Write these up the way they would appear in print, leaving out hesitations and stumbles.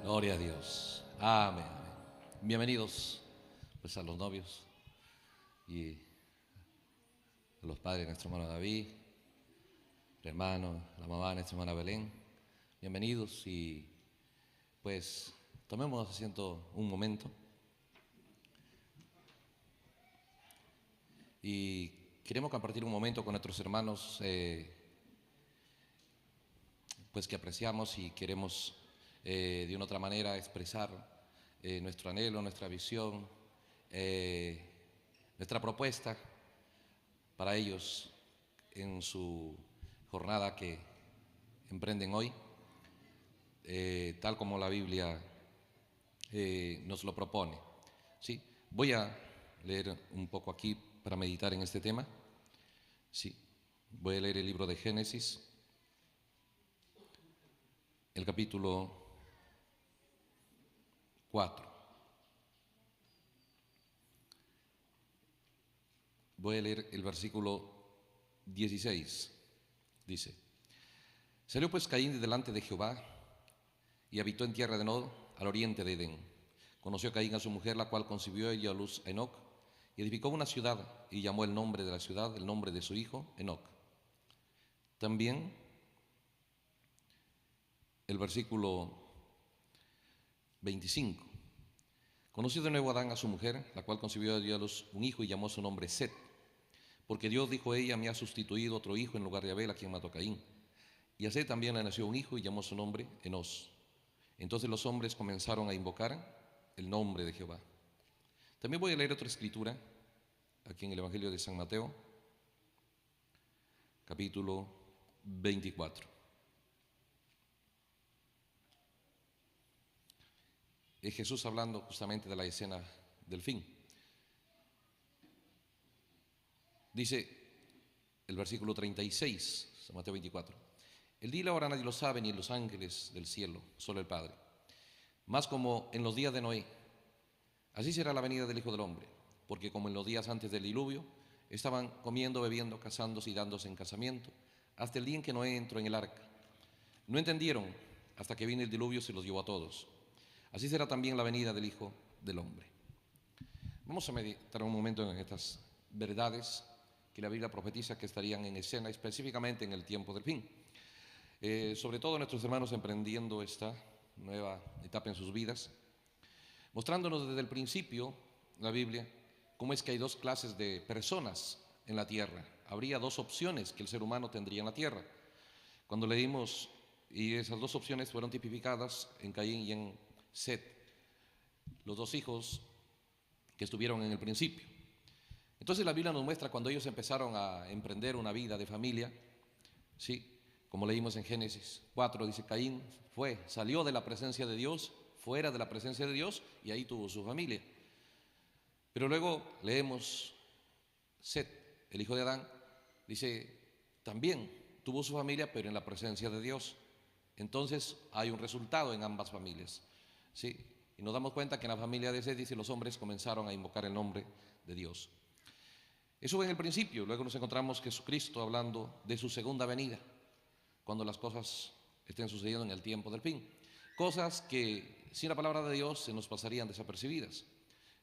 Gloria a Dios. Amén. Bienvenidos pues a los novios y a los padres de nuestro hermano David, el hermano, la mamá de nuestra hermana Belén. Bienvenidos y pues tomemos asiento un momento y queremos compartir un momento con nuestros hermanos pues que apreciamos y queremos de una otra manera expresar nuestro anhelo, nuestra visión, nuestra propuesta para ellos en su jornada que emprenden hoy, tal como la Biblia nos lo propone. ¿Sí? Voy a leer un poco aquí para meditar en este tema. Sí. Voy a leer el libro de Génesis, el capítulo 4. Voy a leer el versículo 16. Dice: Salió pues Caín de delante de Jehová y habitó en tierra de Nod, al oriente de Edén. Conoció Caín a su mujer, la cual concibió y dio a luz a Enoc, y edificó una ciudad y llamó el nombre de la ciudad el nombre de su hijo Enoc. También el versículo 25. Conoció de nuevo Adán a su mujer, la cual concibió y dio a luz un hijo y llamó su nombre Set, porque Dios, dijo ella, me ha sustituido otro hijo en lugar de Abel, a quien mató Caín. Y a Set también le nació un hijo y llamó su nombre Enos. Entonces los hombres comenzaron a invocar el nombre de Jehová. También voy a leer otra escritura aquí en el Evangelio de San Mateo, capítulo 24. Es Jesús hablando justamente de la escena del fin. Dice el versículo 36, San Mateo 24: El día y la hora nadie lo sabe, ni los ángeles del cielo, solo el Padre. Mas como en los días de Noé, así será la venida del Hijo del Hombre, porque como en los días antes del diluvio, estaban comiendo, bebiendo, casándose y dándose en casamiento, hasta el día en que Noé entró en el arca. No entendieron hasta que vino el diluvio, se los llevó a todos. Así será también la venida del Hijo del Hombre. Vamos a meditar un momento en estas verdades que la Biblia profetiza que estarían en escena específicamente en el tiempo del fin. Sobre todo nuestros hermanos emprendiendo esta nueva etapa en sus vidas, mostrándonos desde el principio, la Biblia, cómo es que hay dos clases de personas en la tierra. Habría dos opciones que el ser humano tendría en la tierra. Cuando leímos, y esas dos opciones fueron tipificadas en Caín y en Set, los dos hijos que estuvieron en el principio. Entonces la Biblia nos muestra cuando ellos empezaron a emprender una vida de familia, ¿sí? Como leímos en Génesis 4, dice: Caín salió de la presencia de Dios, fuera de la presencia de Dios, y ahí tuvo su familia. Pero luego leemos Set, el hijo de Adán, dice, también tuvo su familia, pero en la presencia de Dios. Entonces hay un resultado en ambas familias, ¿sí? Y nos damos cuenta que en la familia de Set, dice, los hombres comenzaron a invocar el nombre de Dios. Eso fue en el principio. Luego nos encontramos Jesucristo hablando de su segunda venida, cuando las cosas estén sucediendo en el tiempo del fin. Cosas que sin la palabra de Dios se nos pasarían desapercibidas.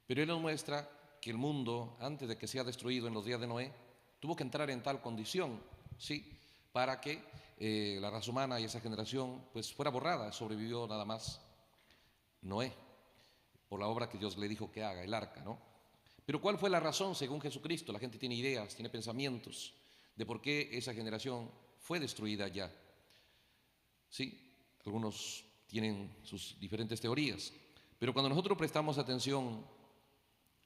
Pero Él nos muestra que el mundo, antes de que sea destruido en los días de Noé, tuvo que entrar en tal condición, ¿sí?, para que la raza humana y esa generación pues fuera borrada. Sobrevivió nada más Noé, por la obra que Dios le dijo que haga, el arca, ¿no? Pero ¿cuál fue la razón según Jesucristo? La gente tiene ideas, tiene pensamientos de por qué esa generación fue destruida ya. Sí, algunos tienen sus diferentes teorías, pero cuando nosotros prestamos atención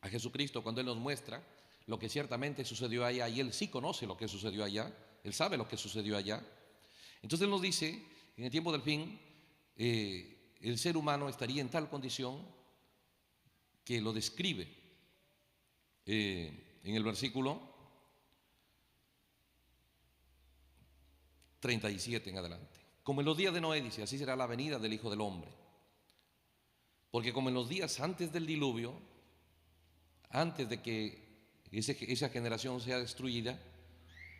a Jesucristo, cuando Él nos muestra lo que ciertamente sucedió allá, y Él sí conoce lo que sucedió allá, Él sabe lo que sucedió allá, entonces Él nos dice, en el tiempo del fin, el ser humano estaría en tal condición que lo describe en el versículo 37 en adelante. Como en los días de Noé, dice, así será la venida del Hijo del Hombre. Porque como en los días antes del diluvio, antes de que esa generación sea destruida,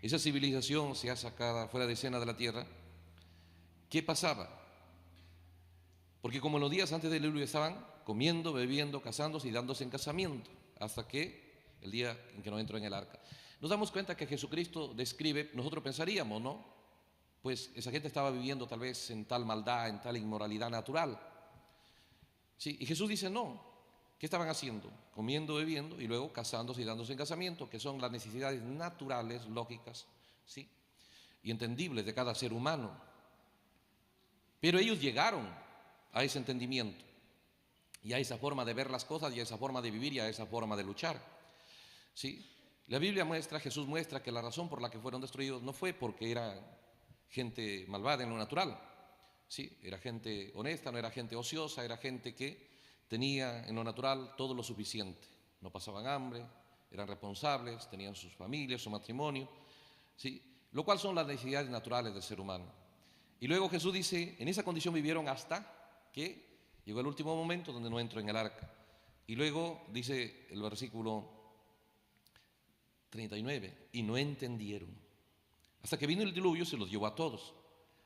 esa civilización sea sacada fuera de escena de la tierra, ¿qué pasaba? Porque como en los días antes del diluvio estaban comiendo, bebiendo, casándose y dándose en casamiento, hasta que el día en que no entró en el arca. Nos damos cuenta que Jesucristo describe, nosotros pensaríamos, ¿no? Pues esa gente estaba viviendo tal vez en tal maldad, en tal inmoralidad natural. Sí, y Jesús dice no. ¿Qué estaban haciendo? Comiendo, bebiendo y luego casándose y dándose en casamiento, que son las necesidades naturales, lógicas, ¿sí? Y entendibles de cada ser humano. Pero ellos llegaron a ese entendimiento y a esa forma de ver las cosas y a esa forma de vivir y a esa forma de luchar, ¿sí? La Biblia muestra, Jesús muestra que la razón por la que fueron destruidos no fue porque era gente malvada en lo natural, ¿sí? Era gente honesta, no era gente ociosa, era gente que tenía en lo natural todo lo suficiente, no pasaban hambre, eran responsables, tenían sus familias, su matrimonio, ¿sí? Lo cual son las necesidades naturales del ser humano. Y luego Jesús dice, en esa condición vivieron hasta que llegó el último momento donde no entró en el arca. Y luego dice el versículo 39, y no entendieron. Hasta que vino el diluvio se los llevó a todos.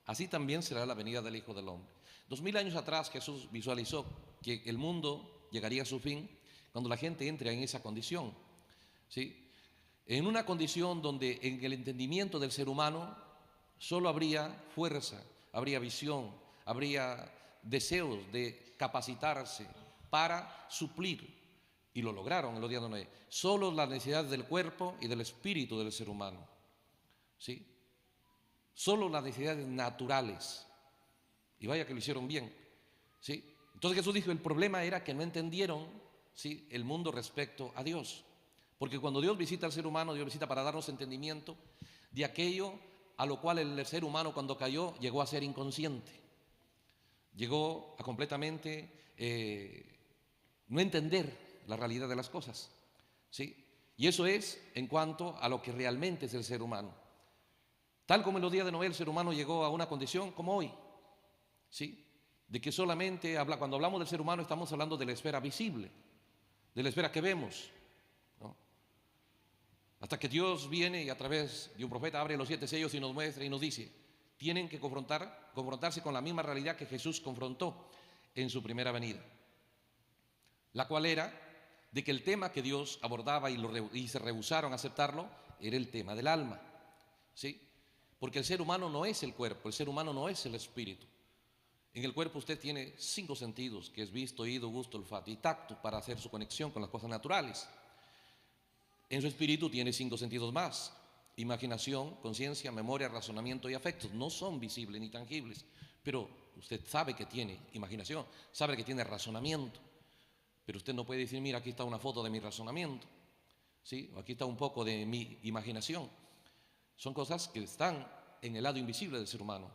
Así también será la venida del Hijo del Hombre. 2000 años atrás Jesús visualizó que el mundo llegaría a su fin cuando la gente entre en esa condición, ¿sí? En una condición donde en el entendimiento del ser humano solo habría fuerza, habría visión, habría deseos de capacitarse para suplir, y lo lograron en los días de Noé, solo las necesidades del cuerpo y del espíritu del ser humano, ¿sí? Solo las necesidades naturales, y vaya que lo hicieron bien, ¿sí? Entonces Jesús dijo, el problema era que no entendieron, ¿sí?, el mundo respecto a Dios, porque cuando Dios visita al ser humano, Dios visita para darnos entendimiento de aquello a lo cual el ser humano cuando cayó llegó a ser inconsciente, llegó a completamente no entender la realidad de las cosas, ¿sí? Y eso es en cuanto a lo que realmente es el ser humano. Tal como en los días de Noé el ser humano llegó a una condición como hoy, ¿sí?, de que solamente cuando hablamos del ser humano estamos hablando de la esfera visible, de la esfera que vemos, ¿no? Hasta que Dios viene y a través de un profeta abre los 7 sellos y nos muestra y nos dice, tienen que confrontarse con la misma realidad que Jesús confrontó en su primera venida, la cual era de que el tema que Dios abordaba y se rehusaron a aceptarlo era el tema del alma, ¿sí? Porque el ser humano no es el cuerpo, el ser humano no es el espíritu. En el cuerpo usted tiene 5 sentidos, que es visto, oído, gusto, olfato y tacto, para hacer su conexión con las cosas naturales. En su espíritu tiene 5 sentidos más: imaginación, conciencia, memoria, razonamiento y afectos. No son visibles ni tangibles, pero usted sabe que tiene imaginación, sabe que tiene razonamiento, pero usted no puede decir, mira, aquí está una foto de mi razonamiento, ¿sí? O aquí está un poco de mi imaginación. Son cosas que están en el lado invisible del ser humano,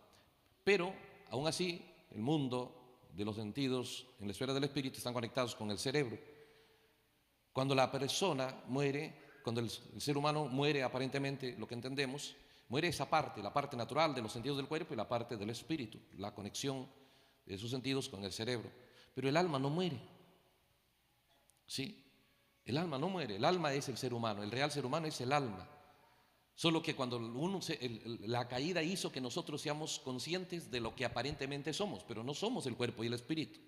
pero aún así el mundo de los sentidos en la esfera del espíritu están conectados con el cerebro. Cuando la persona muere, cuando el ser humano muere, aparentemente lo que entendemos, muere esa parte, la parte natural de los sentidos del cuerpo y la parte del espíritu, la conexión de esos sentidos con el cerebro. Pero el alma no muere, ¿sí? El alma no muere, el alma es el ser humano, el real ser humano es el alma. Solo que cuando la caída hizo que nosotros seamos conscientes de lo que aparentemente somos, pero no somos el cuerpo y el espíritu.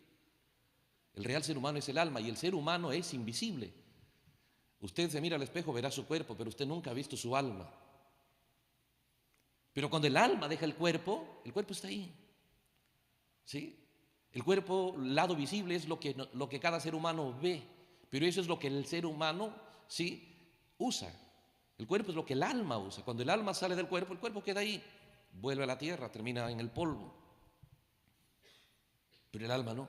El real ser humano es el alma y el ser humano es invisible. Usted se mira al espejo, verá su cuerpo, pero usted nunca ha visto su alma. Pero cuando el alma deja el cuerpo está ahí, ¿sí? El cuerpo, el lado visible, es lo que cada ser humano ve, pero eso es lo que el ser humano, ¿sí?, usa. El cuerpo es lo que el alma usa. Cuando el alma sale del cuerpo, el cuerpo queda ahí, vuelve a la tierra, termina en el polvo. Pero el alma no.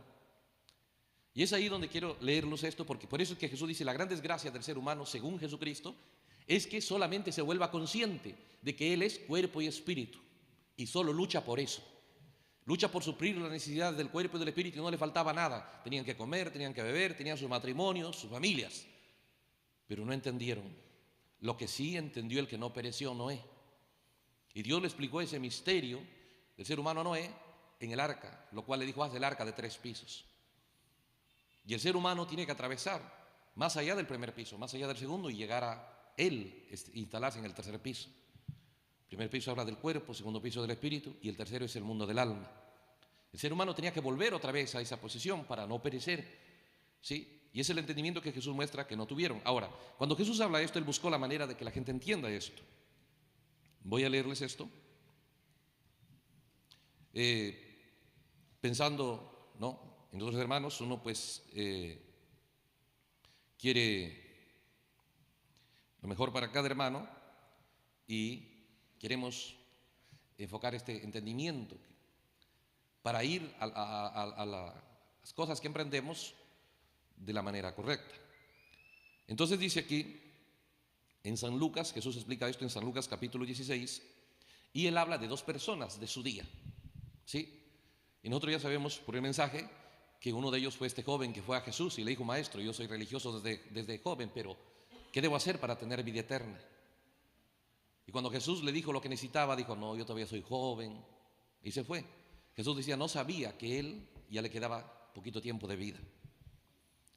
Y es ahí donde quiero leerlos esto, porque por eso es que Jesús dice, la gran desgracia del ser humano, según Jesucristo, es que solamente se vuelva consciente de que Él es cuerpo y espíritu, y solo lucha por eso. Lucha por suplir las necesidades del cuerpo y del espíritu, y no le faltaba nada. Tenían que comer, tenían que beber, tenían sus matrimonios, sus familias, pero no entendieron. Lo que sí entendió el que no pereció, Noé. Y Dios le explicó ese misterio del ser humano a Noé en el arca, lo cual le dijo, haz el arca de 3 pisos. Y el ser humano tiene que atravesar más allá del primer piso, más allá del segundo, y llegar a él, instalarse en el 3er piso. El primer piso habla del cuerpo, el segundo piso del espíritu, y el tercero es el mundo del alma. El ser humano tenía que volver otra vez a esa posición para no perecer, ¿sí? Y es el entendimiento que Jesús muestra que no tuvieron. Ahora, cuando Jesús habla de esto, Él buscó la manera de que la gente entienda esto. Voy a leerles esto. Pensando, ¿no?, en otros hermanos, uno pues quiere lo mejor para cada hermano y queremos enfocar este entendimiento para ir a las cosas que emprendemos de la manera correcta. Entonces dice aquí en San Lucas, Jesús explica esto en San Lucas capítulo 16, y Él habla de dos personas de su día, ¿sí? Y nosotros ya sabemos por el mensaje que uno de ellos fue este joven que fue a Jesús y le dijo: maestro, yo soy religioso desde joven, pero ¿qué debo hacer para tener vida eterna? Y cuando Jesús le dijo lo que necesitaba, dijo: no, yo todavía soy joven, y se fue. Jesús decía, no sabía que él ya le quedaba poquito tiempo de vida,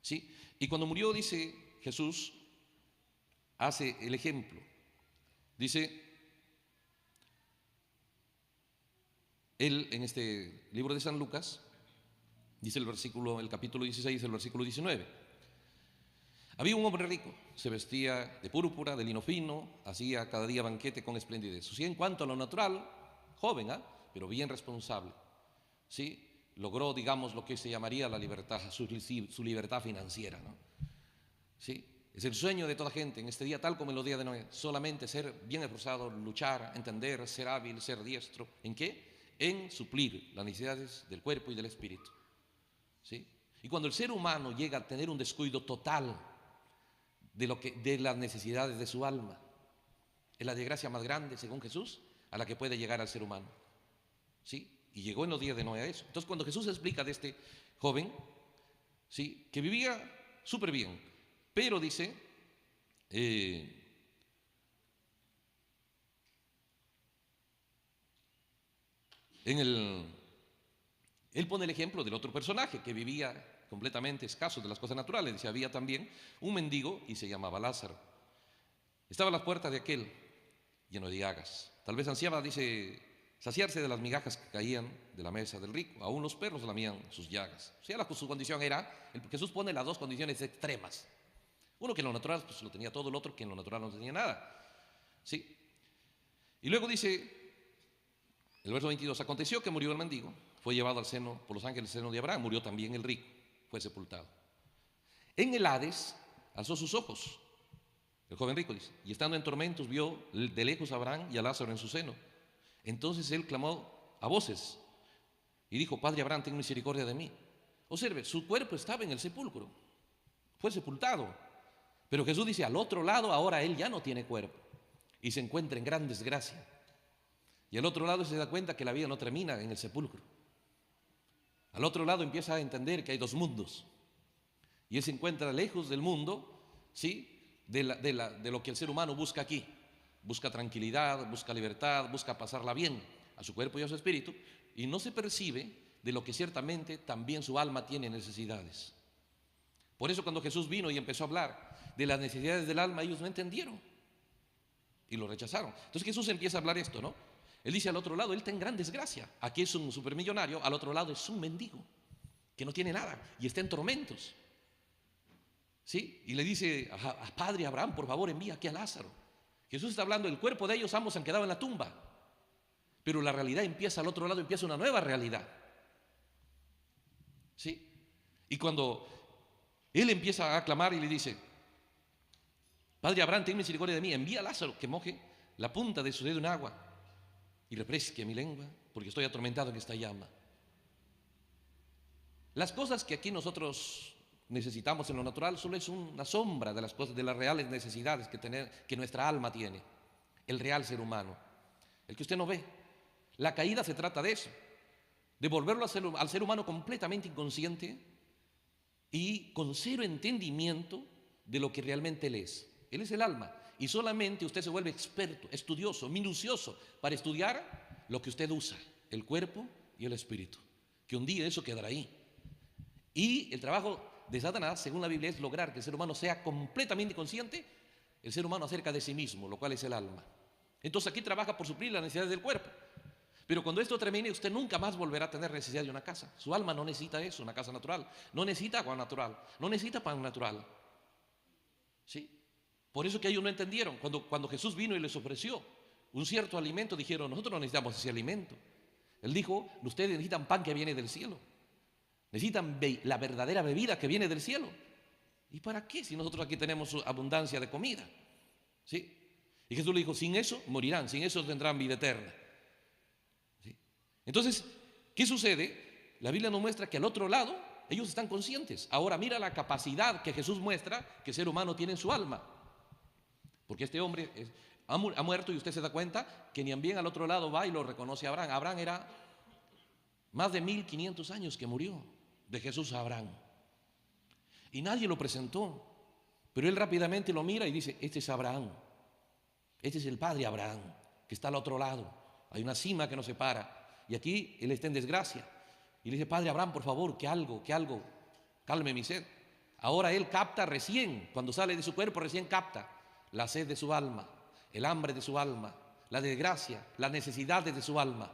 ¿sí? Y cuando murió, dice Jesús, hace el ejemplo. Dice él en este libro de San Lucas, dice el capítulo 16, el versículo 19. Había un hombre rico, se vestía de púrpura, de lino fino, hacía cada día banquete con esplendidez. O sea, en cuanto a lo natural, joven, pero bien responsable, ¿sí? Logró, digamos, lo que se llamaría la libertad, su libertad financiera, ¿no? ¿Sí? Es el sueño de toda gente en este día, tal como en los días de Noé, solamente ser bien esforzado, luchar, entender, ser hábil, ser diestro. ¿En qué? En suplir las necesidades del cuerpo y del espíritu, ¿sí? Y cuando el ser humano llega a tener un descuido total de las necesidades de su alma, es la desgracia más grande, según Jesús, a la que puede llegar al ser humano, ¿sí? Y llegó en los días de Noé a eso. Entonces, cuando Jesús explica de este joven, ¿sí?, que vivía súper bien, pero dice, él pone el ejemplo del otro personaje que vivía completamente escaso de las cosas naturales. Dice, había también un mendigo y se llamaba Lázaro. Estaba a las puertas de aquel, lleno de llagas. Tal vez ansiaba, dice, saciarse de las migajas que caían de la mesa del rico. Aún los perros lamían sus llagas. O sea, su condición era, Jesús pone las dos condiciones extremas. Uno que en lo natural pues lo tenía todo, el otro que en lo natural no tenía nada, ¿sí? Y luego dice el verso 22, aconteció que murió el mendigo, fue llevado al seno por los ángeles al seno de Abraham, murió también el rico, fue sepultado. En el Hades alzó sus ojos, el joven rico dice, y estando en tormentos vio de lejos a Abraham y a Lázaro en su seno. Entonces él clamó a voces y dijo, Padre Abraham, ten misericordia de mí. Observe, su cuerpo estaba en el sepulcro, fue sepultado. Pero Jesús dice, al otro lado ahora él ya no tiene cuerpo y se encuentra en gran desgracia. Y al otro lado se da cuenta que la vida no termina en el sepulcro. Al otro lado empieza a entender que hay dos mundos. Y él se encuentra lejos del mundo, ¿sí?, de lo que el ser humano busca aquí. Busca tranquilidad, busca libertad, busca pasarla bien a su cuerpo y a su espíritu. Y no se percibe de lo que ciertamente también su alma tiene necesidades. Por eso cuando Jesús vino y empezó a hablar de las necesidades del alma, ellos no entendieron y lo rechazaron. Entonces Jesús empieza a hablar esto, ¿no? Él dice, al otro lado, él está en gran desgracia. Aquí es un supermillonario, al otro lado es un mendigo que no tiene nada y está en tormentos, ¿sí? Y le dice a Padre Abraham, por favor, envía aquí a Lázaro. Jesús está hablando del cuerpo de ellos, ambos han quedado en la tumba, pero la realidad empieza al otro lado, empieza una nueva realidad, ¿sí? Y cuando él empieza a clamar y le dice, Padre Abraham, ten misericordia de mí, envía a Lázaro que moje la punta de su dedo en agua y refresque mi lengua, porque estoy atormentado en esta llama. Las cosas que aquí nosotros necesitamos en lo natural solo es una sombra de las cosas, de las reales necesidades que nuestra alma tiene, el real ser humano, el que usted no ve. La caída se trata de eso, de volverlo al ser humano completamente inconsciente y con cero entendimiento de lo que realmente él es. Él es el alma y solamente usted se vuelve experto, estudioso, minucioso para estudiar lo que usted usa, el cuerpo y el espíritu, que un día eso quedará ahí. Y el trabajo de Satanás, según la Biblia, es lograr que el ser humano sea completamente consciente, el ser humano acerca de sí mismo, lo cual es el alma. Entonces aquí trabaja por suplir las necesidades del cuerpo, Pero cuando esto termine, usted nunca más volverá a tener necesidad de una casa. Su alma no necesita eso, una casa natural. No necesita agua natural, no necesita pan natural. ¿Sí? Por eso que ellos no entendieron. Cuando Jesús vino y les ofreció un cierto alimento, dijeron, nosotros no necesitamos ese alimento. Él dijo, ustedes necesitan pan que viene del cielo. Necesitan la verdadera bebida que viene del cielo. ¿Y para qué si nosotros aquí tenemos abundancia de comida? ¿Sí? Y Jesús le dijo, sin eso morirán, sin eso tendrán vida eterna. ¿Sí? Entonces, ¿qué sucede? La Biblia nos muestra que al otro lado ellos están conscientes. Ahora mira la capacidad que Jesús muestra que el ser humano tiene en su alma. Porque este hombre ha muerto y usted se da cuenta que ni bien al otro lado va y lo reconoce a Abraham. Abraham era más de 1500 años que murió de Jesús a Abraham. Y nadie lo presentó. Pero él rápidamente lo mira y dice, este es Abraham. Este es el padre Abraham, que está al otro lado. Hay una cima que nos separa. Y aquí él está en desgracia. Y le dice, padre Abraham, por favor, que algo, calme mi sed. Ahora él capta recién, cuando sale de su cuerpo, recién capta la sed de su alma, el hambre de su alma, la desgracia, las necesidades de su alma.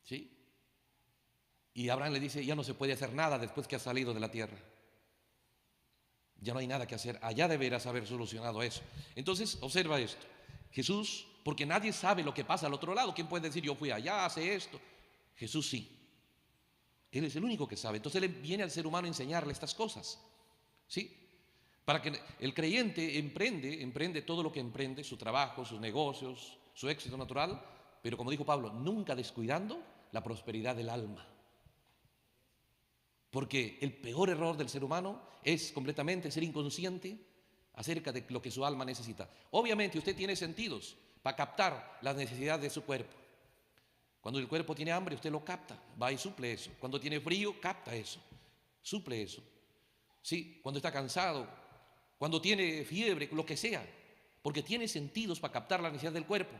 ¿Sí? Y Abraham le dice, ya no se puede hacer nada después que ha salido de la tierra. Ya no hay nada que hacer, allá deberás haber solucionado eso. Entonces, observa esto. Jesús, porque nadie sabe lo que pasa al otro lado. ¿Quién puede decir, yo fui allá, hace esto? Jesús sí. Él es el único que sabe. Entonces Él viene al ser humano a enseñarle estas cosas. ¿Sí? Para que el creyente emprende todo lo que emprende, su trabajo, sus negocios, su éxito natural, pero como dijo Pablo, nunca descuidando la prosperidad del alma. Porque el peor error del ser humano es completamente ser inconsciente acerca de lo que su alma necesita. Obviamente usted tiene sentidos para captar las necesidades de su cuerpo. Cuando el cuerpo tiene hambre, usted lo capta, va y suple eso. Cuando tiene frío, capta eso, suple eso. Sí, cuando está cansado, cuando tiene fiebre, lo que sea, porque tiene sentidos para captar la necesidad del cuerpo.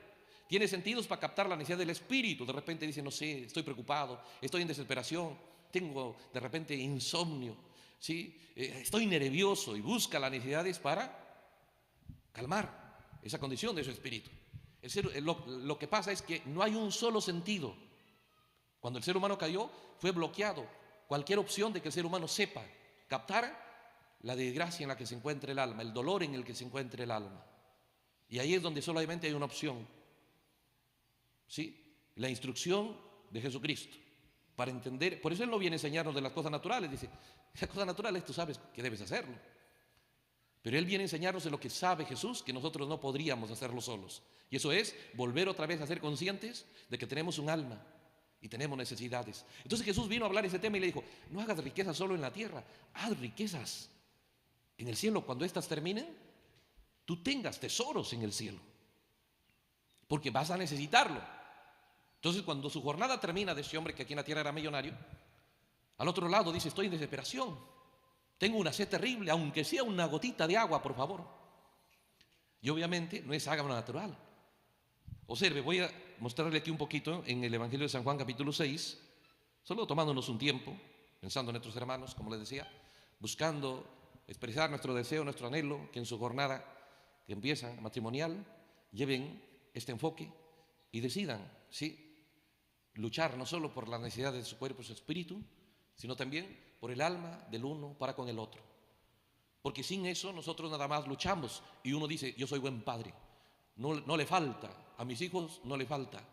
Tiene sentidos para captar la necesidad del espíritu. De repente dice, no sé, estoy preocupado, estoy en desesperación, tengo de repente insomnio, ¿sí? Estoy nervioso y busca las necesidades para calmar esa condición de su espíritu. Lo que pasa es que no hay un solo sentido. Cuando el ser humano cayó, fue bloqueado cualquier opción de que el ser humano sepa captar la desgracia en la que se encuentra el alma, el dolor en el que se encuentra el alma. Y ahí es donde solamente hay una opción, ¿sí? La instrucción de Jesucristo. Para entender, por eso Él no viene a enseñarnos de las cosas naturales. Dice, las cosas naturales tú sabes que debes hacerlo. Pero Él viene a enseñarnos de lo que sabe Jesús, que nosotros no podríamos hacerlo solos. Y eso es volver otra vez a ser conscientes de que tenemos un alma y tenemos necesidades. Entonces Jesús vino a hablar ese tema y le dijo, no hagas riquezas solo en la tierra, haz riquezas en el cielo. Cuando éstas terminen, tú tengas tesoros en el cielo, porque vas a necesitarlo. Entonces cuando su jornada termina de ese hombre que aquí en la tierra era millonario, al otro lado dice, estoy en desesperación, tengo una sed terrible, aunque sea una gotita de agua, por favor. Y obviamente no es agua natural. Observe, voy a mostrarle aquí un poquito en el Evangelio de San Juan capítulo 6, solo tomándonos un tiempo, pensando en nuestros hermanos, como les decía, buscando expresar nuestro deseo, nuestro anhelo, que en su jornada que empieza matrimonial lleven este enfoque y decidan, ¿sí?, luchar no solo por las necesidades de su cuerpo y su espíritu, sino también por el alma del uno para con el otro. Porque sin eso nosotros nada más luchamos y uno dice, yo soy buen padre, no le falta, a mis hijos no le falta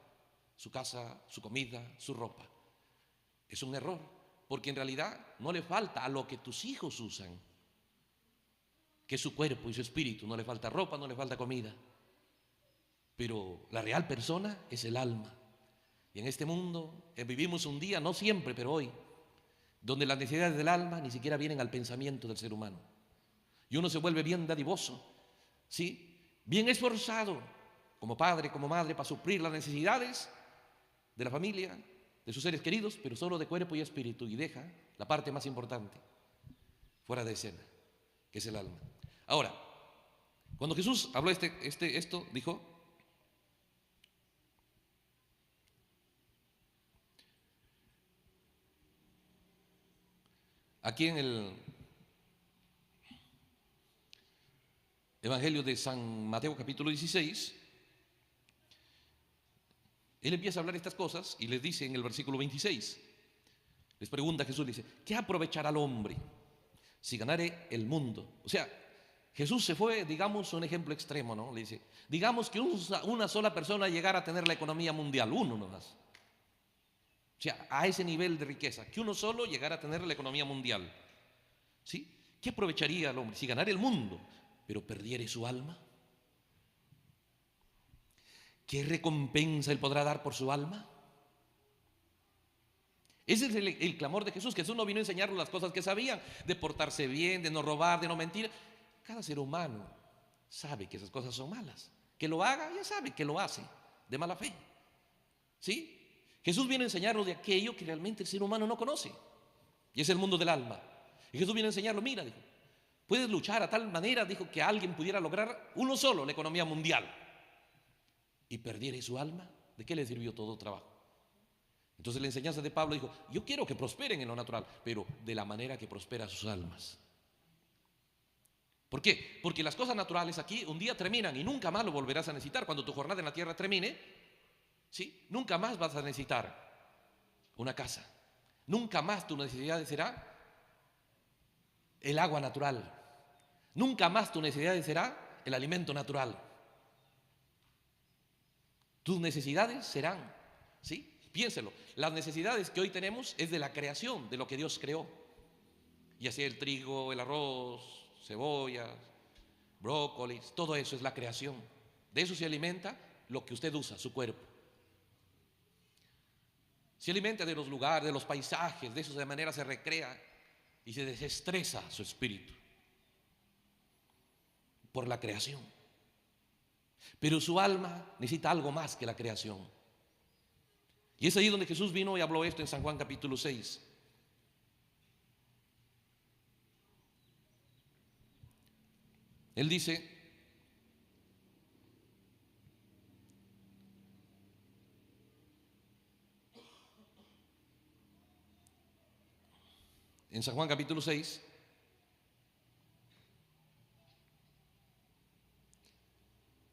su casa, su comida, su ropa. Es un error, porque en realidad no le falta a lo que tus hijos usan, que es su cuerpo y su espíritu. No le falta ropa, no le falta comida, pero la real persona es el alma. Y en este mundo vivimos un día, no siempre, pero hoy, donde las necesidades del alma ni siquiera vienen al pensamiento del ser humano. Y uno se vuelve bien dadivoso, ¿sí?, bien esforzado, como padre, como madre, para suplir las necesidades de la familia, de sus seres queridos, pero solo de cuerpo y espíritu, y deja la parte más importante fuera de escena, que es el alma. Ahora, cuando Jesús habló esto, dijo, aquí en el Evangelio de San Mateo capítulo 16, Él empieza a hablar estas cosas y les dice en el versículo 26, les pregunta a Jesús, le dice, ¿qué aprovechará el hombre si ganare el mundo? O sea, Jesús se fue, digamos, un ejemplo extremo, ¿no? Le dice, digamos que una sola persona llegara a tener la economía mundial, uno nomás. O sea, a ese nivel de riqueza, que uno solo llegara a tener la economía mundial. ¿Sí? ¿Qué aprovecharía el hombre si ganara el mundo, pero perdiere su alma? ¿Qué recompensa él podrá dar por su alma? Ese es el clamor de Jesús. Jesús no vino a enseñarnos las cosas que sabían, de portarse bien, de no robar, de no mentir. Cada ser humano sabe que esas cosas son malas. Que lo haga, ya sabe que lo hace, de mala fe. ¿Sí? Jesús viene a enseñarnos de aquello que realmente el ser humano no conoce, y es el mundo del alma. Y Jesús viene a enseñarlo, mira, dijo, puedes luchar a tal manera, dijo, que alguien pudiera lograr uno solo la economía mundial y perdiera su alma. ¿De qué le sirvió todo trabajo? Entonces la enseñanza de Pablo dijo, yo quiero que prosperen en lo natural, pero de la manera que prospera sus almas. ¿Por qué? Porque las cosas naturales aquí un día terminan y nunca más lo volverás a necesitar. Cuando tu jornada en la tierra termine, ¿sí? Nunca más vas a necesitar una casa. Nunca más tu necesidad será el agua natural. Nunca más tu necesidad será el alimento natural. Tus necesidades serán, ¿sí? Piénselo, las necesidades que hoy tenemos es de la creación, de lo que Dios creó. Ya sea el trigo, el arroz, cebollas, brócolis, todo eso es la creación. De eso se alimenta lo que usted usa, su cuerpo. Se alimenta de los lugares, de los paisajes, de eso de manera se recrea y se desestresa su espíritu por la creación. Pero su alma necesita algo más que la creación. Y es ahí donde Jesús vino y habló esto en San Juan capítulo 6. Él dice, en San Juan capítulo 6,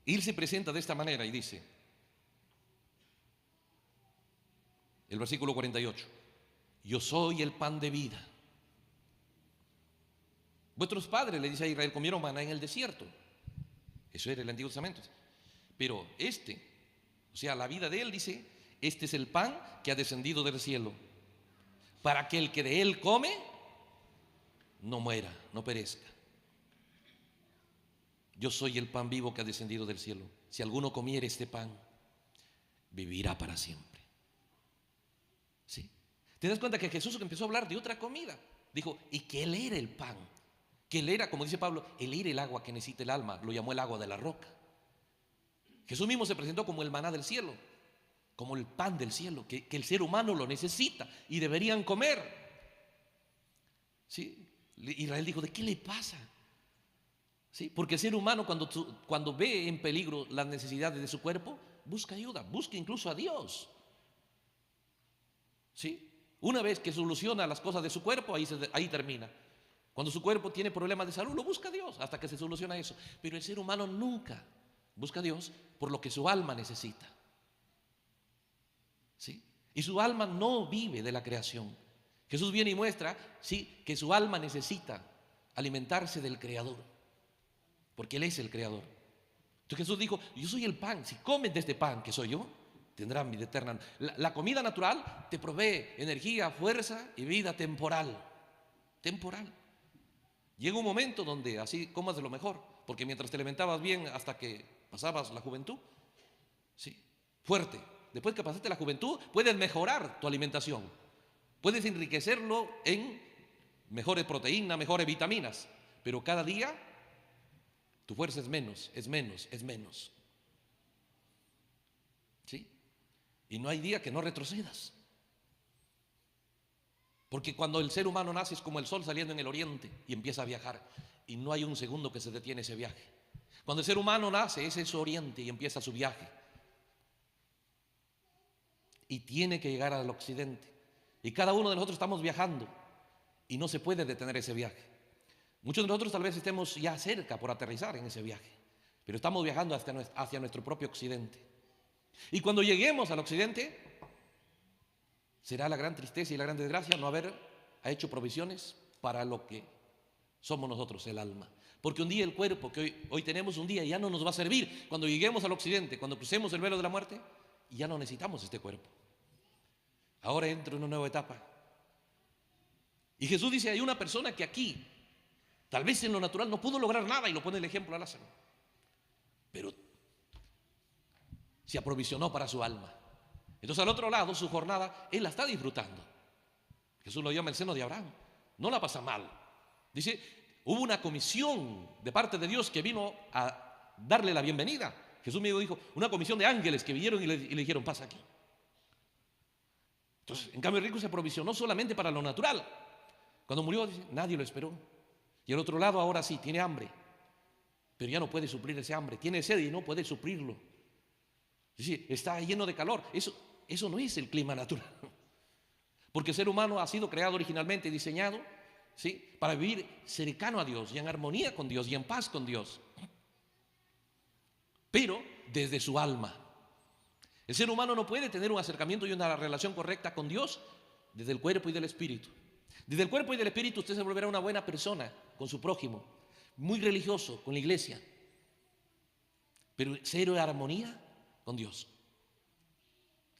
él se presenta de esta manera y dice, el versículo 48, yo soy el pan de vida. Vuestros padres, le dice a Israel, comieron maná en el desierto. Eso era el Antiguo Testamento. Pero o sea, la vida de él dice, este es el pan que ha descendido del cielo, para que el que de él come no muera, no perezca. Yo soy el pan vivo que ha descendido del cielo. Si alguno comiere este pan, vivirá para siempre. ¿Sí? ¿Te das cuenta que Jesús empezó a hablar de otra comida? Dijo, y que él era el pan. Que él era, como dice Pablo, él era el agua que necesita el alma. Lo llamó el agua de la roca. Jesús mismo se presentó como el maná del cielo, como el pan del cielo, que el ser humano lo necesita y deberían comer. ¿Sí? Israel dijo, ¿de qué le pasa? ¿Sí? Porque el ser humano cuando ve en peligro las necesidades de su cuerpo, busca ayuda, busca incluso a Dios. ¿Sí? Una vez que soluciona las cosas de su cuerpo, ahí termina. Cuando su cuerpo tiene problemas de salud, lo busca a Dios hasta que se soluciona eso. Pero el ser humano nunca busca a Dios por lo que su alma necesita. ¿Sí? Y su alma no vive de la creación. Jesús viene y muestra, sí, que su alma necesita alimentarse del Creador, porque Él es el Creador. Entonces Jesús dijo, yo soy el pan, si comes de este pan que soy yo, tendrán vida eterna. La comida natural te provee energía, fuerza y vida temporal. Temporal. Llega un momento donde así comas de lo mejor, porque mientras te alimentabas bien hasta que pasabas la juventud, sí, fuerte. Después que pasaste la juventud, puedes mejorar tu alimentación. Puedes enriquecerlo en mejores proteínas, mejores vitaminas, pero cada día tu fuerza es menos, es menos, es menos. ¿Sí? Y no hay día que no retrocedas. Porque cuando el ser humano nace es como el sol saliendo en el oriente y empieza a viajar. Y no hay un segundo que se detiene ese viaje. Cuando el ser humano nace ese es su oriente y empieza su viaje. Y tiene que llegar al occidente. Y cada uno de nosotros estamos viajando. Y no se puede detener ese viaje. Muchos de nosotros tal vez estemos ya cerca por aterrizar en ese viaje. Pero estamos viajando hacia nuestro propio occidente. Y cuando lleguemos al occidente, será la gran tristeza y la gran desgracia no haber hecho provisiones para lo que somos nosotros, el alma. Porque un día el cuerpo que hoy tenemos, un día ya no nos va a servir. Cuando lleguemos al occidente, cuando crucemos el velo de la muerte, ya no necesitamos este cuerpo. Ahora entro en una nueva etapa. Y Jesús dice, hay una persona que aquí, tal vez en lo natural, no pudo lograr nada, y lo pone el ejemplo a Lázaro, pero se aprovisionó para su alma. Entonces al otro lado, su jornada, él la está disfrutando. Jesús lo llama el seno de Abraham. No la pasa mal. Dice, hubo una comisión de parte de Dios que vino a darle la bienvenida. Jesús mismo dijo, una comisión de ángeles que vinieron y le dijeron, pasa aquí. Entonces, en cambio, el rico se aprovisionó solamente para lo natural. Cuando murió, dice, nadie lo esperó. Y el otro lado ahora sí, tiene hambre, pero ya no puede suplir ese hambre. Tiene sed y no puede suplirlo. Es decir, está lleno de calor. Eso no es el clima natural. Porque el ser humano ha sido creado originalmente y diseñado, ¿sí?, para vivir cercano a Dios y en armonía con Dios y en paz con Dios. Pero desde su alma. El ser humano no puede tener un acercamiento y una relación correcta con Dios desde el cuerpo y del espíritu. Desde el cuerpo y del espíritu usted se volverá una buena persona con su prójimo, muy religioso con la iglesia, pero cero armonía con Dios.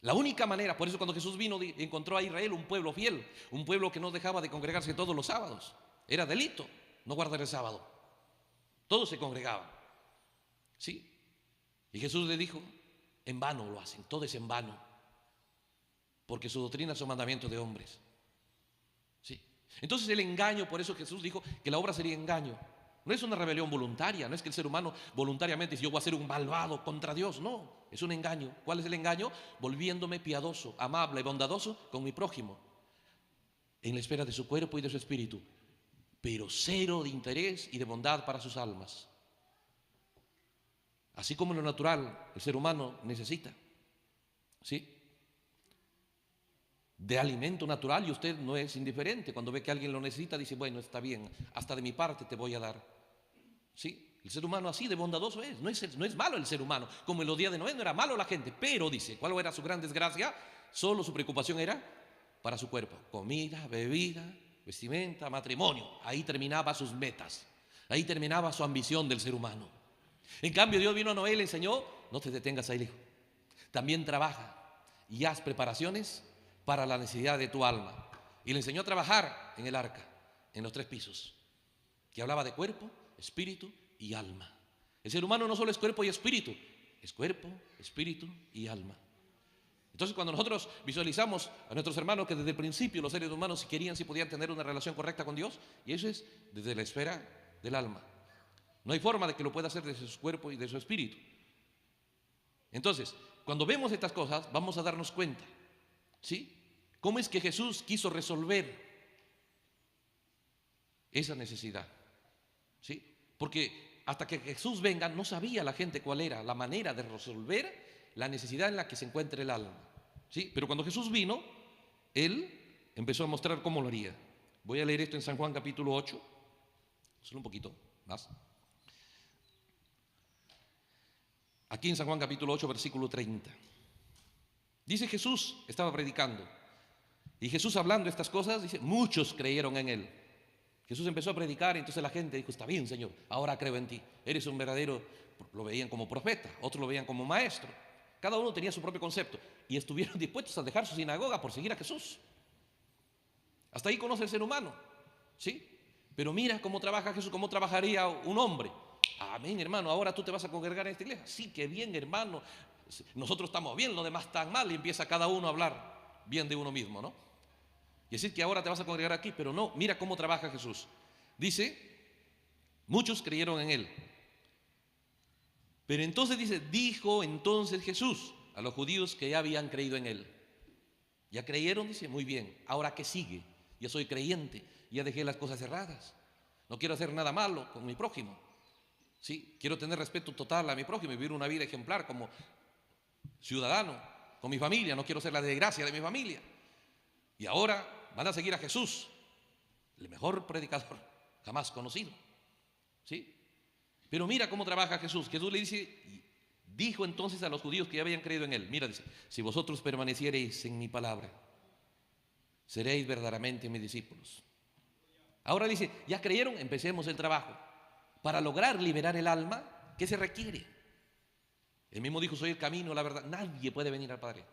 La única manera, por eso cuando Jesús vino encontró a Israel un pueblo fiel, un pueblo que no dejaba de congregarse todos los sábados. Era delito no guardar el sábado. Todos se congregaban. ¿Sí? Y Jesús le dijo, en vano lo hacen, todo es en vano, porque su doctrina son mandamientos de hombres. ¿Sí? Entonces el engaño, por eso Jesús dijo que la obra sería engaño. No es una rebelión voluntaria, no es que el ser humano voluntariamente dice yo voy a ser un malvado contra Dios, no, es un engaño. ¿Cuál es el engaño? Volviéndome piadoso, amable, bondadoso con mi prójimo, en la espera de su cuerpo y de su espíritu, pero cero de interés y de bondad para sus almas. Así como en lo natural el ser humano necesita, ¿sí?, de alimento natural, y usted no es indiferente. Cuando ve que alguien lo necesita, dice, bueno, está bien, hasta de mi parte te voy a dar. ¿Sí? El ser humano así de bondadoso es. No es malo el ser humano. Como en los días de Noé no era malo la gente, pero dice, ¿cuál era su gran desgracia? Solo su preocupación era para su cuerpo. Comida, bebida, vestimenta, matrimonio. Ahí terminaba sus metas. Ahí terminaba su ambición del ser humano. En cambio, Dios vino a Noé y le enseñó, no te detengas ahí, hijo. También trabaja y haz preparaciones para la necesidad de tu alma. Y le enseñó a trabajar en el arca, en los 3 pisos, que hablaba de cuerpo, espíritu y alma. El ser humano no solo es cuerpo y espíritu, es cuerpo, espíritu y alma. Entonces cuando nosotros visualizamos a nuestros hermanos que desde el principio los seres humanos si querían, si podían tener una relación correcta con Dios, y eso es desde la esfera del alma. No hay forma de que lo pueda hacer desde su cuerpo y de su espíritu. Entonces, cuando vemos estas cosas, vamos a darnos cuenta, ¿sí?, cómo es que Jesús quiso resolver esa necesidad. ¿Sí? Porque hasta que Jesús venga no sabía la gente cuál era la manera de resolver la necesidad en la que se encuentra el alma. ¿Sí? Pero cuando Jesús vino, Él empezó a mostrar cómo lo haría. Voy a leer esto en San Juan capítulo 8, solo un poquito más. Aquí en San Juan capítulo 8, versículo 30. Dice Jesús, estaba predicando, y Jesús hablando estas cosas, dice, muchos creyeron en Él. Jesús empezó a predicar y entonces la gente dijo, está bien, Señor, ahora creo en ti. Eres un verdadero, lo veían como profeta, otros lo veían como maestro. Cada uno tenía su propio concepto y estuvieron dispuestos a dejar su sinagoga por seguir a Jesús. Hasta ahí conoce el ser humano, ¿sí? Pero mira cómo trabaja Jesús, cómo trabajaría un hombre. Amén, hermano, ahora tú te vas a congregar en esta iglesia. Sí, qué bien, hermano. Nosotros estamos bien, los demás están mal, y empieza cada uno a hablar bien de uno mismo, ¿no? Y decir que ahora te vas a congregar aquí, pero no, mira cómo trabaja Jesús. Dice, muchos creyeron en Él. Pero entonces dice, dijo entonces Jesús a los judíos que ya habían creído en Él. ¿Ya creyeron? Dice, muy bien, ¿ahora qué sigue? Ya soy creyente, ya dejé las cosas cerradas. No quiero hacer nada malo con mi prójimo. ¿Sí? Quiero tener respeto total a mi prójimo y vivir una vida ejemplar como ciudadano, con mi familia. No quiero ser la desgracia de mi familia. Y ahora van a seguir a Jesús, el mejor predicador jamás conocido. ¿Sí? Pero mira cómo trabaja Jesús. Jesús le dice, Dijo entonces a los judíos que ya habían creído en él, mira, dice, si vosotros permaneciereis en mi palabra, seréis verdaderamente mis discípulos. Ahora dice, ya creyeron, empecemos el trabajo. Para lograr liberar el alma, ¿qué se requiere? Él mismo dijo, soy el camino, la verdad. Nadie puede venir al Padre,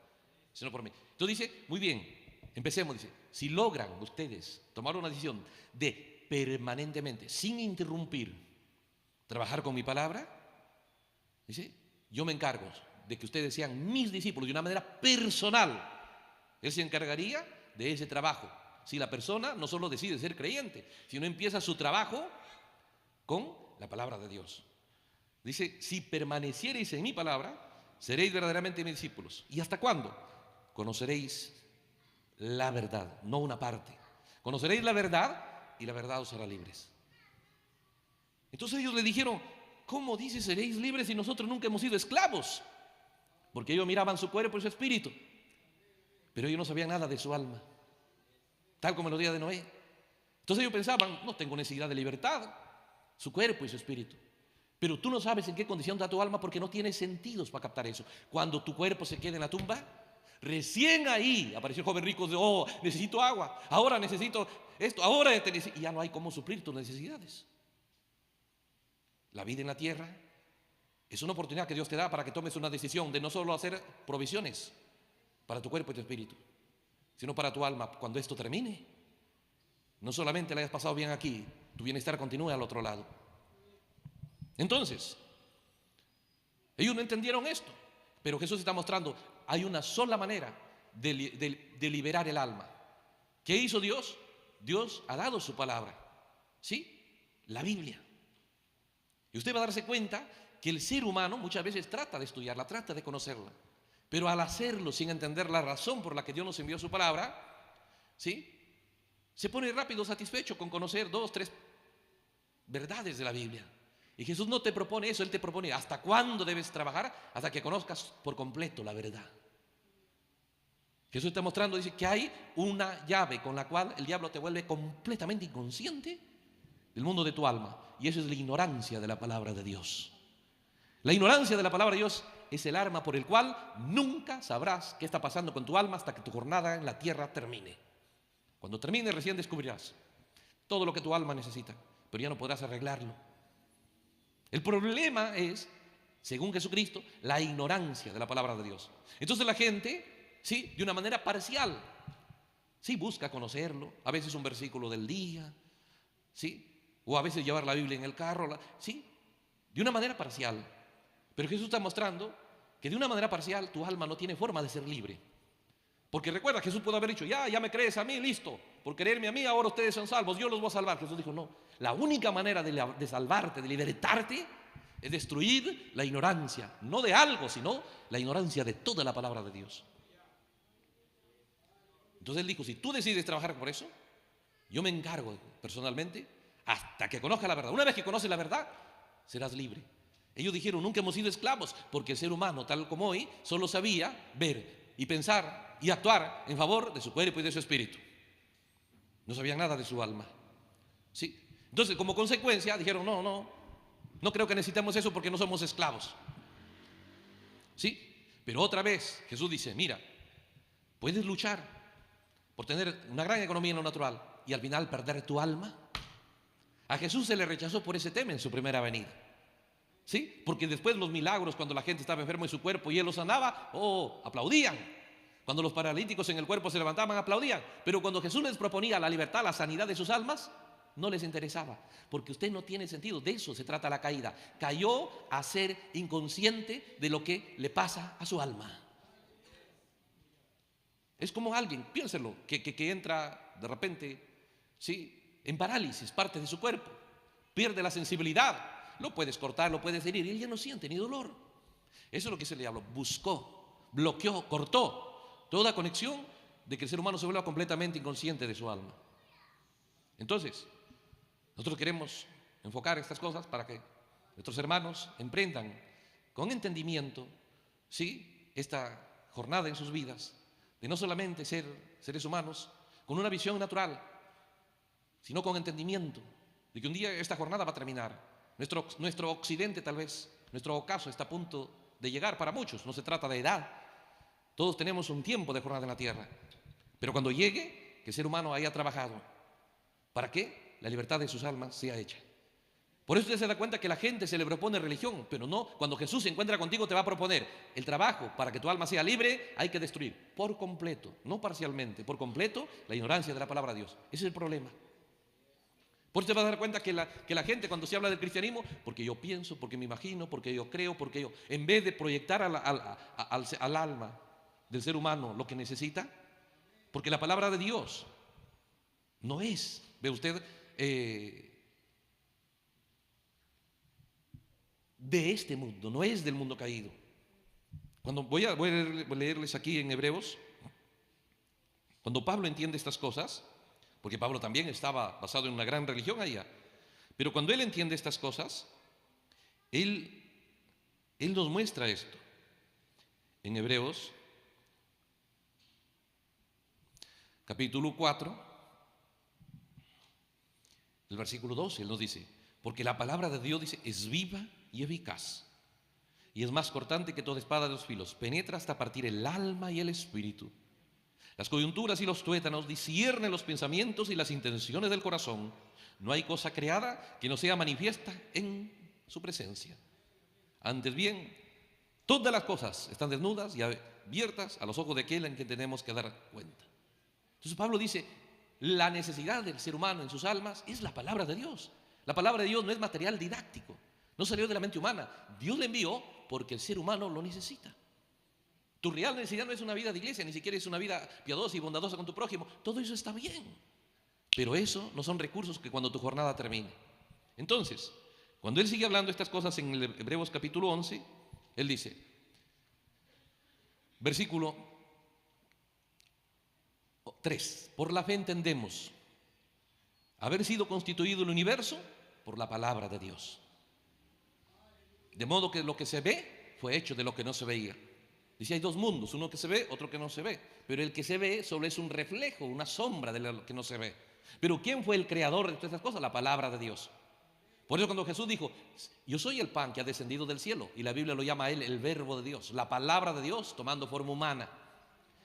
sino por mí. Entonces dice, muy bien, empecemos. Dice, si logran ustedes tomar una decisión de permanentemente, sin interrumpir, trabajar con mi palabra, dice, yo me encargo de que ustedes sean mis discípulos de una manera personal. Él se encargaría de ese trabajo. Si la persona no solo decide ser creyente, sino empieza su trabajo con la palabra de Dios. Dice, si permaneciereis en mi palabra, seréis verdaderamente mis discípulos. ¿Y hasta cuándo? Conoceréis la verdad, no una parte. Conoceréis la verdad y la verdad os hará libres. Entonces ellos le dijeron, ¿cómo dice seréis libres si nosotros nunca hemos sido esclavos? Porque ellos miraban su cuerpo y su espíritu, pero ellos no sabían nada de su alma, tal como en los días de Noé. Entonces ellos pensaban, no tengo necesidad de libertad, su cuerpo y su espíritu. Pero tú no sabes en qué condición está tu alma porque no tienes sentidos para captar eso. Cuando tu cuerpo se quede en la tumba, recién ahí apareció el joven rico de, oh, necesito agua, ahora necesito esto, ahora y ya no hay cómo suplir tus necesidades. La vida en la tierra es una oportunidad que Dios te da para que tomes una decisión de no solo hacer provisiones para tu cuerpo y tu espíritu, sino para tu alma. Cuando esto termine, no solamente la hayas pasado bien aquí, tu bienestar continúe al otro lado. Entonces, ellos no entendieron esto, pero Jesús está mostrando, hay una sola manera de liberar el alma. ¿Qué hizo Dios? Dios ha dado su palabra, ¿sí? La Biblia. Y usted va a darse cuenta que el ser humano muchas veces trata de estudiarla, trata de conocerla, pero al hacerlo sin entender la razón por la que Dios nos envió su palabra, ¿sí?, se pone rápido satisfecho con conocer 2, 3 verdades de la Biblia. Y Jesús no te propone eso, Él te propone hasta cuándo debes trabajar, hasta que conozcas por completo la verdad. Jesús está mostrando, dice que hay una llave con la cual el diablo te vuelve completamente inconsciente del mundo de tu alma, y eso es la ignorancia de la palabra de Dios. La ignorancia de la palabra de Dios es el arma por el cual nunca sabrás qué está pasando con tu alma hasta que tu jornada en la tierra termine. Cuando termine recién descubrirás todo lo que tu alma necesita, pero ya no podrás arreglarlo. El problema es, según Jesucristo, la ignorancia de la palabra de Dios. Entonces la gente, sí, de una manera parcial, sí, busca conocerlo, a veces un versículo del día, sí, o a veces llevar la Biblia en el carro, sí, de una manera parcial. Pero Jesús está mostrando que de una manera parcial tu alma no tiene forma de ser libre. Porque recuerda, Jesús pudo haber dicho, ya me crees a mí, listo, por quererme a mí, ahora ustedes son salvos, yo los voy a salvar. Jesús dijo, no, la única manera de salvarte, de libertarte, es destruir la ignorancia, no de algo, sino la ignorancia de toda la palabra de Dios. Entonces él dijo, si tú decides trabajar por eso, yo me encargo personalmente hasta que conozca la verdad. Una vez que conoces la verdad, serás libre. Ellos dijeron, nunca hemos sido esclavos, porque el ser humano, tal como hoy, solo sabía ver y pensar y actuar en favor de su cuerpo y de su espíritu. No sabían nada de su alma, ¿sí? Entonces, como consecuencia, dijeron, no creo que necesitemos eso porque no somos esclavos, ¿sí? Pero otra vez, Jesús dice, mira, puedes luchar por tener una gran economía en lo natural y al final perder tu alma. A Jesús se le rechazó por ese tema en su primera venida, ¿sí? Porque después los milagros, cuando la gente estaba enferma en su cuerpo y Él los sanaba, aplaudían. Cuando los paralíticos en el cuerpo se levantaban, aplaudían. Pero cuando Jesús les proponía la libertad, la sanidad de sus almas, no les interesaba. Porque usted no tiene sentido. De eso se trata la caída. Cayó a ser inconsciente de lo que le pasa a su alma. Es como alguien, piénselo, que entra de repente, ¿sí?, en parálisis, parte de su cuerpo. Pierde la sensibilidad. Lo puedes cortar, lo puedes herir y él ya no siente ni dolor. Eso es lo que el diablo buscó, bloqueó, cortó toda conexión de que el ser humano se vuelva completamente inconsciente de su alma. Entonces, nosotros queremos enfocar estas cosas para que nuestros hermanos emprendan con entendimiento, ¿sí?, esta jornada en sus vidas, de no solamente ser seres humanos con una visión natural, sino con entendimiento de que un día esta jornada va a terminar. Nuestro occidente tal vez, nuestro ocaso está a punto de llegar para muchos, no se trata de edad. Todos tenemos un tiempo de jornada en la tierra. Pero cuando llegue, que el ser humano haya trabajado. ¿Para qué? La libertad de sus almas sea hecha. Por eso usted se da cuenta que la gente se le propone religión, pero no, cuando Jesús se encuentra contigo te va a proponer el trabajo para que tu alma sea libre, hay que destruir por completo, no parcialmente, por completo la ignorancia de la palabra de Dios. Ese es el problema. Por eso te vas a dar cuenta que la gente cuando se habla del cristianismo, porque yo pienso, porque me imagino, porque yo creo, porque yo, en vez de proyectar al alma del ser humano lo que necesita, porque la palabra de Dios no es, ve usted, de este mundo, no es del mundo caído. Cuando voy a leerles aquí en Hebreos, cuando Pablo entiende estas cosas, porque Pablo también estaba basado en una gran religión allá, pero cuando él entiende estas cosas, él nos muestra esto. En Hebreos, capítulo 4, el versículo 12, él nos dice, porque la palabra de Dios, dice, es viva y eficaz, y es más cortante que toda espada de dos filos, penetra hasta partir el alma y el espíritu, las coyunturas y los tuétanos, discierne los pensamientos y las intenciones del corazón. No hay cosa creada que no sea manifiesta en su presencia. Antes bien, todas las cosas están desnudas y abiertas a los ojos de aquel en que tenemos que dar cuenta. Entonces Pablo dice, la necesidad del ser humano en sus almas es la palabra de Dios. La palabra de Dios no es material didáctico, no salió de la mente humana. Dios la envió porque el ser humano lo necesita. Tu real necesidad no es una vida de iglesia, ni siquiera es una vida piadosa y bondadosa con tu prójimo. Todo eso está bien, pero eso no son recursos que cuando tu jornada termine. Entonces, cuando él sigue hablando estas cosas en el Hebreos capítulo 11, él dice, versículo 3, por la fe entendemos haber sido constituido el universo por la palabra de Dios. De modo que lo que se ve fue hecho de lo que no se veía. Dice, hay dos mundos, uno que se ve, otro que no se ve. Pero el que se ve solo es un reflejo, una sombra de lo que no se ve. Pero ¿quién fue el creador de todas estas cosas? La palabra de Dios. Por eso cuando Jesús dijo, yo soy el pan que ha descendido del cielo, y la Biblia lo llama a él el verbo de Dios, la palabra de Dios tomando forma humana.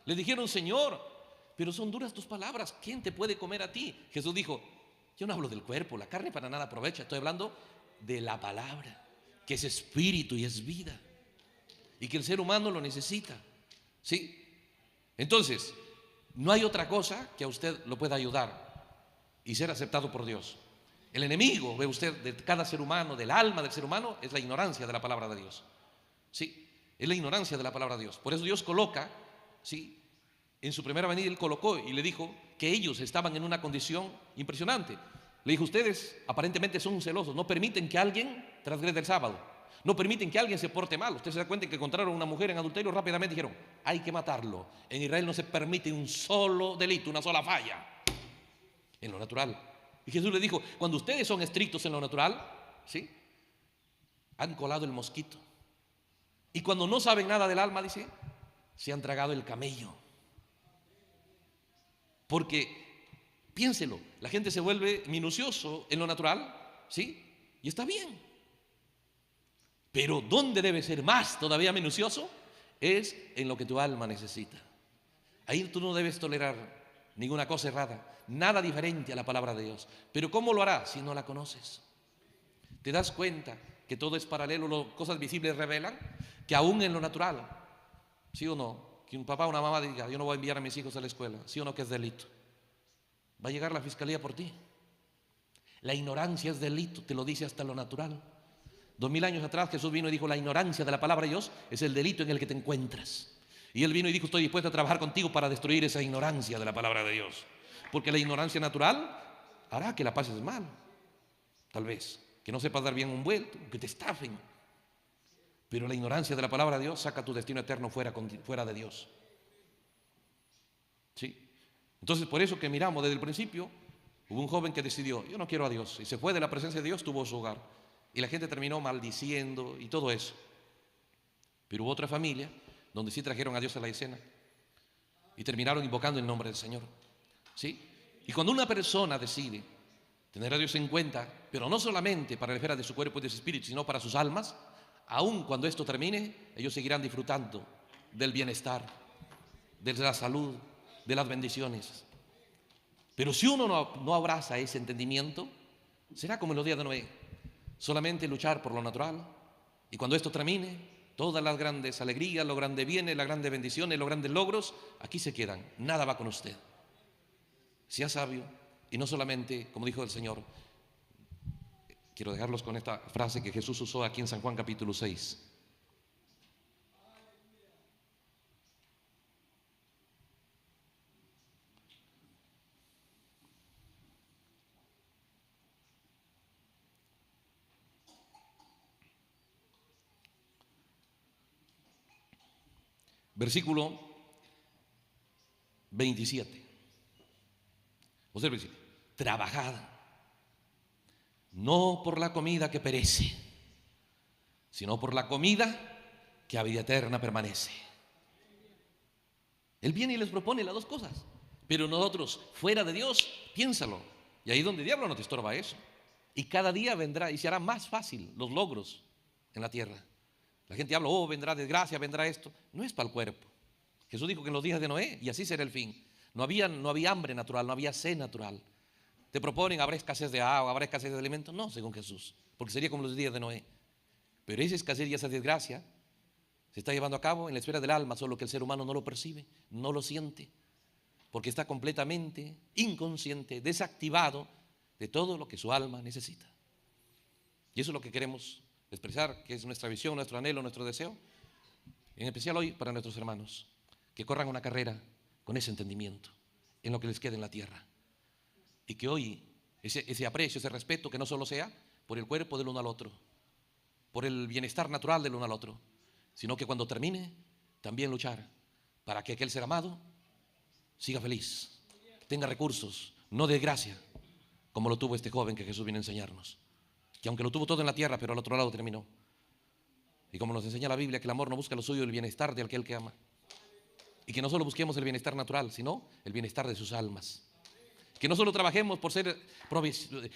Le dijeron, Señor, pero son duras tus palabras, ¿quién te puede comer a ti? Jesús dijo, yo no hablo del cuerpo, la carne para nada aprovecha, estoy hablando de la palabra, que es espíritu y es vida, y que el ser humano lo necesita, ¿sí? Entonces, no hay otra cosa que a usted lo pueda ayudar y ser aceptado por Dios. El enemigo, ve usted, de cada ser humano, del alma del ser humano, es la ignorancia de la palabra de Dios, ¿sí? Es la ignorancia de la palabra de Dios. Por eso Dios coloca, ¿sí? En su primera venida él colocó y le dijo que ellos estaban en una condición impresionante. Le dijo, ustedes aparentemente son celosos, no permiten que alguien transgreda el sábado, no permiten que alguien se porte mal. Ustedes se dan cuenta que encontraron a una mujer en adulterio, rápidamente dijeron, hay que matarlo. En Israel no se permite un solo delito, una sola falla en lo natural. Y Jesús le dijo, cuando ustedes son estrictos en lo natural, ¿sí? Han colado el mosquito. Y cuando no saben nada del alma, dice, se han tragado el camello. Porque, piénselo, la gente se vuelve minucioso en lo natural, ¿sí? Y está bien. Pero ¿dónde debe ser más todavía minucioso? Es en lo que tu alma necesita. Ahí tú no debes tolerar ninguna cosa errada, nada diferente a la palabra de Dios. Pero ¿cómo lo harás si no la conoces? ¿Te das cuenta que todo es paralelo? Las cosas visibles revelan que aún en lo natural, ¿sí o no? Que un papá o una mamá diga, yo no voy a enviar a mis hijos a la escuela, ¿sí o no que es delito? Va a llegar la fiscalía por ti. La ignorancia es delito, te lo dice hasta lo natural. 2000 años atrás Jesús vino y dijo, la ignorancia de la palabra de Dios es el delito en el que te encuentras. Y él vino y dijo, estoy dispuesto a trabajar contigo para destruir esa ignorancia de la palabra de Dios. Porque la ignorancia natural hará que la pases mal, tal vez, que no sepas dar bien un vuelto, que te estafen. Pero la ignorancia de la palabra de Dios saca tu destino eterno fuera de Dios. ¿Sí? Entonces, por eso que miramos desde el principio, hubo un joven que decidió, yo no quiero a Dios, y se fue de la presencia de Dios, tuvo su hogar, y la gente terminó maldiciendo y todo eso. Pero hubo otra familia donde sí trajeron a Dios a la escena y terminaron invocando el nombre del Señor, ¿sí? Y cuando una persona decide tener a Dios en cuenta, pero no solamente para la esfera de su cuerpo y de su espíritu, sino para sus almas, Aun cuando esto termine, ellos seguirán disfrutando del bienestar, de la salud, de las bendiciones. Pero si uno no abraza ese entendimiento, será como en los días de Noé, solamente luchar por lo natural. Y cuando esto termine, todas las grandes alegrías, los grandes bienes, las grandes bendiciones, los grandes logros, aquí se quedan. Nada va con usted. Sea sabio y no solamente, como dijo el Señor. Quiero dejarlos con esta frase que Jesús usó aquí en San Juan capítulo 6. Versículo 27. Observe, trabajad, no por la comida que perece, sino por la comida que a vida eterna permanece. Él viene y les propone las dos cosas. Pero nosotros, fuera de Dios, piénsalo. Y ahí donde el diablo no te estorba eso. Y cada día vendrá y se hará más fácil los logros en la tierra. La gente habla, oh, vendrá desgracia, vendrá esto. No es para el cuerpo. Jesús dijo que en los días de Noé, y así será el fin. No había hambre natural, no había sed natural. Te proponen, habrá escasez de agua, habrá escasez de alimentos. No, según Jesús, porque sería como los días de Noé. Pero esa escasez y esa desgracia se está llevando a cabo en la esfera del alma, solo que el ser humano no lo percibe, no lo siente, porque está completamente inconsciente, desactivado de todo lo que su alma necesita. Y eso es lo que queremos expresar, que es nuestra visión, nuestro anhelo, nuestro deseo, en especial hoy para nuestros hermanos, que corran una carrera con ese entendimiento en lo que les queda en la tierra. Y que hoy ese aprecio, ese respeto, que no solo sea por el cuerpo del uno al otro, por el bienestar natural del uno al otro, sino que cuando termine, también luchar para que aquel ser amado siga feliz, tenga recursos, no desgracia, como lo tuvo este joven que Jesús viene a enseñarnos, que aunque lo tuvo todo en la tierra, pero al otro lado terminó. Y como nos enseña la Biblia, que el amor no busca lo suyo, el bienestar de aquel que ama. Y que no solo busquemos el bienestar natural, sino el bienestar de sus almas. Que no solo trabajemos por ser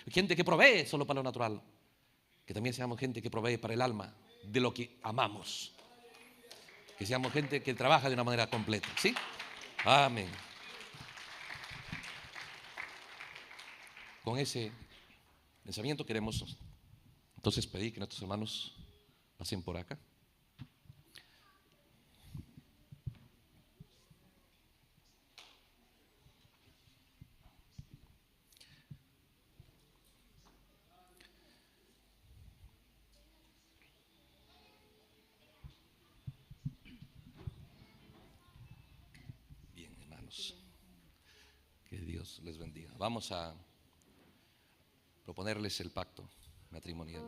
gente que provee solo para lo natural, que también seamos gente que provee para el alma de lo que amamos. Que seamos gente que trabaja de una manera completa. ¿Sí? Amén. Con ese pensamiento queremos entonces pedir que nuestros hermanos pasen por acá. Bien, hermanos. Que Dios les bendiga. Vamos a proponerles el pacto matrimonial.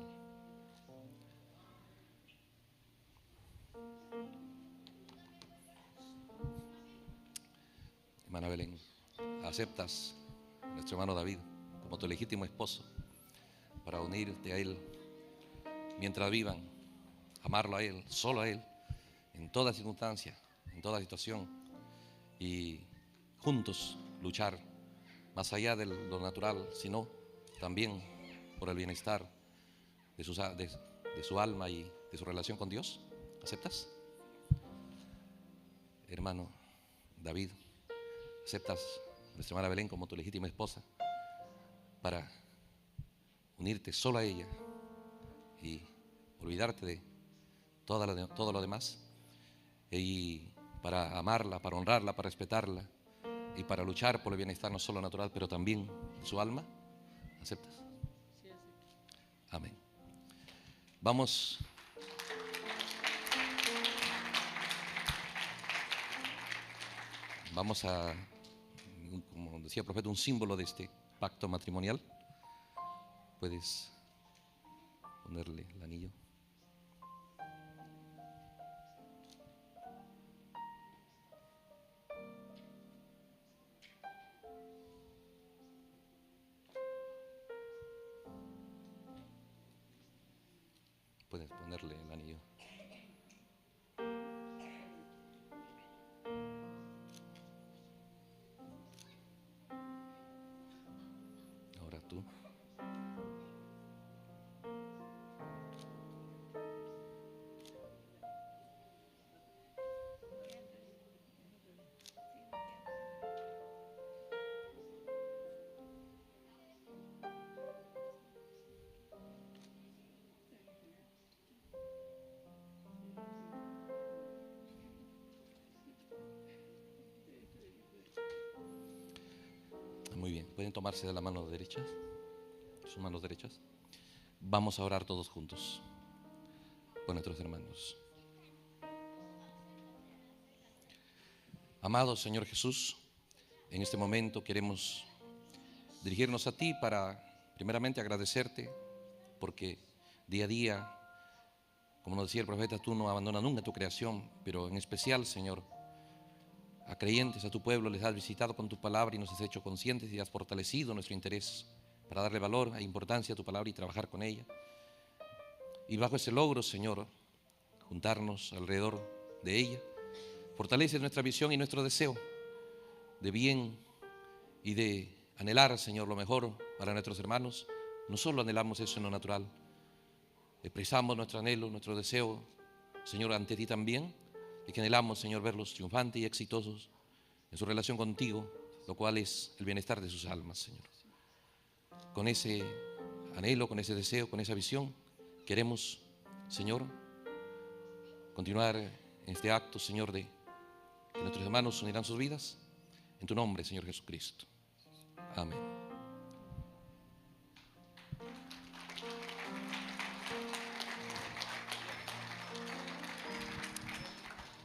Hermana Belén, ¿aceptas a nuestro hermano David como tu legítimo esposo para unirte a él mientras vivan, amarlo a él, solo a él, en toda circunstancia, en toda situación, y juntos luchar más allá de lo natural, sino también por el bienestar de su alma y de su relación con Dios? ¿Aceptas? Hermano David, ¿aceptas a nuestra hermana Belén como tu legítima esposa para unirte solo a ella y olvidarte de todo lo demás, y para amarla, para honrarla, para respetarla y para luchar por el bienestar no solo natural, pero también su alma? ¿Aceptas? Sí, acepto. Amén. Vamos a, como decía el profeta, un símbolo de este pacto matrimonial. Puedes ponerle el anillo. Puedes ponerle el anillo. Ahora tú. pueden tomarse de la mano derecha, sus manos derechas. Vamos a orar todos juntos con nuestros hermanos. Amado Señor Jesús, en este momento queremos dirigirnos a ti para primeramente agradecerte porque día a día, como nos decía el profeta, tú no abandonas nunca tu creación, pero en especial, Señor, a creyentes, a tu pueblo, les has visitado con tu palabra y nos has hecho conscientes y has fortalecido nuestro interés para darle valor e importancia a tu palabra y trabajar con ella. Y bajo ese logro, Señor, juntarnos alrededor de ella, fortalece nuestra visión y nuestro deseo de bien y de anhelar, Señor, lo mejor para nuestros hermanos. No solo anhelamos eso en lo natural, expresamos nuestro anhelo, nuestro deseo, Señor, ante ti también, y que anhelamos, Señor, verlos triunfantes y exitosos en su relación contigo, lo cual es el bienestar de sus almas, Señor. Con ese anhelo, con ese deseo, con esa visión, queremos, Señor, continuar en este acto, Señor, de que nuestros hermanos unirán sus vidas en tu nombre, Señor Jesucristo. Amén.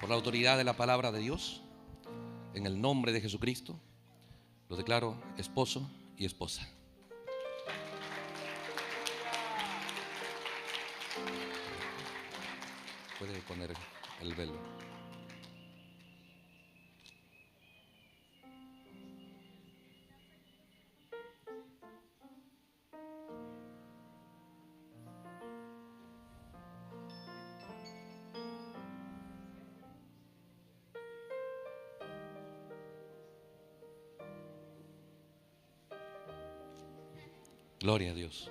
Por la autoridad de la palabra de Dios, en el nombre de Jesucristo, los declaro esposo y esposa. Puede poner el velo. Gloria a Dios.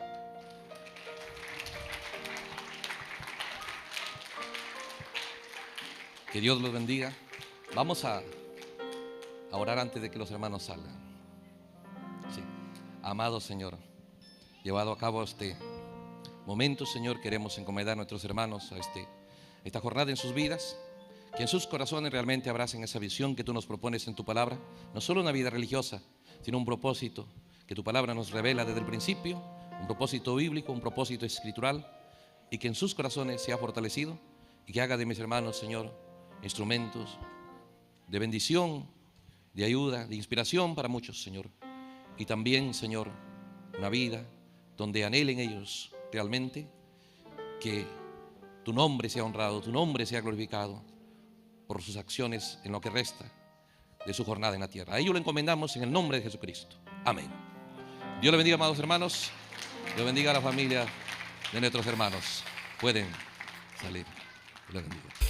Que Dios los bendiga. Vamos a orar antes de que los hermanos salgan. Sí. Amado Señor, llevado a cabo este momento, Señor, queremos encomendar a nuestros hermanos a esta jornada en sus vidas. Que en sus corazones realmente abracen esa visión que tú nos propones en tu palabra. No solo una vida religiosa, sino un propósito que tu palabra nos revela desde el principio, un propósito bíblico, un propósito escritural, y que en sus corazones sea fortalecido y que haga de mis hermanos, Señor, instrumentos de bendición, de ayuda, de inspiración para muchos, Señor. Y también, Señor, una vida donde anhelen ellos realmente que tu nombre sea honrado, tu nombre sea glorificado por sus acciones en lo que resta de su jornada en la tierra. A ello lo encomendamos en el nombre de Jesucristo. Amén. Dios le bendiga, amados hermanos. Dios bendiga a la familia de nuestros hermanos. Pueden salir. Dios le bendiga.